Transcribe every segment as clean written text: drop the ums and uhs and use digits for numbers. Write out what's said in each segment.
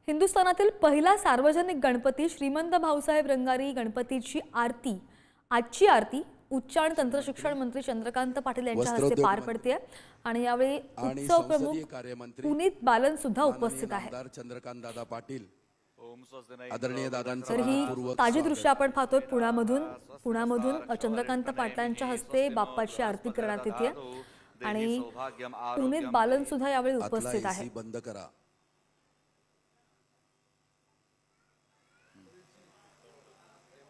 हिंदुस्थानातील पहिला सार्वजनिक गणपती श्रीमंत भाऊसाहेब रंगारी गणपतीची आरती आजची आरती उच्च आणि तंत्रशिक्षण मंत्री चंद्रकांत पाटील यांच्या हस्ते पार पडते आणि यावेळी उत्सव प्रमुख पुनीत बालन सुद्धा उपस्थित आहे। चंद्रकांत दादा पाटील आदरणीय दादांचं ही ताजी दृश्य आपण पाहतोय पुण्यामधून चंद्रकांत पाटलांच्या हस्ते बाप्पाची आरती करण्यात येते आणि पुनीत बालन सुद्धा यावेळी उपस्थित आहे। बंद करा।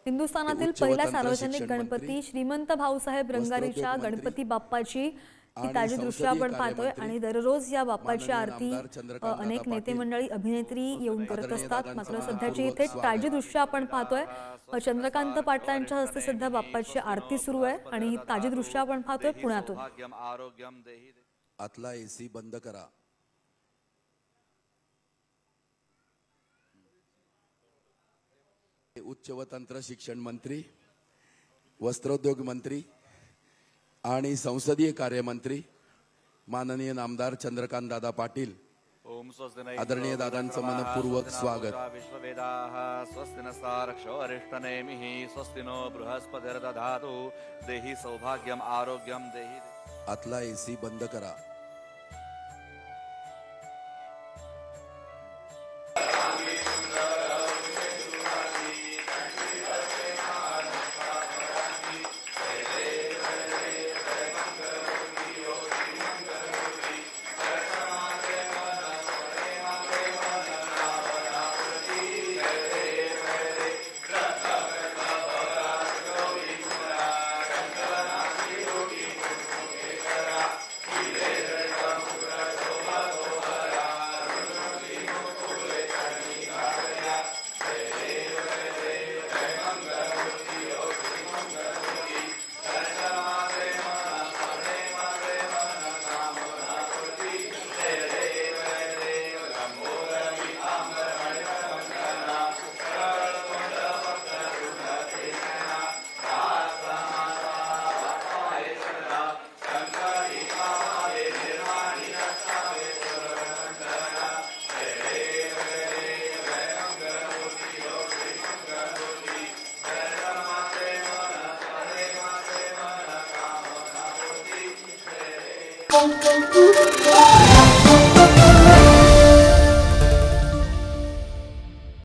हिंदुस्थानातील पहिला सार्वजनिक गणपती श्रीमंत भाऊसाहेब रंगारीच्या गणपती बाप्पाची ही ताजी दृश्य आपण पाहतोय आणि दररोज या बाप्पाची आरती अनेक नेते मंडळी अभिनेत्री येऊन करत असतात। मात्र सध्याची इथे ताजी दृश्य आपण पाहतोय चंद्रकांत पाटलांच्या हस्ते सध्या बाप्पाची आरती सुरू आहे आणि ही ताजी दृश्य आपण पाहतोय पुण्यातून। आतला एसी बंद करा। उच्च व तंत्र शिक्षण मंत्री, वस्त्रोद्योग मंत्री आणि संसदीय कार्य मंत्री माननीय नामदार चंद्रकांत दादा पाटील आदरणीय दादांचं मनपूर्वक स्वागत। विश्ववेदाः स्वस्ति नस्तारक्षो अरिष्टनेमिः स्वस्ति नो बृहस्पतिर्दधातु देहि सौभाग्यम आरोग्यम देहि। आतला एसी बंद करा। Thank you.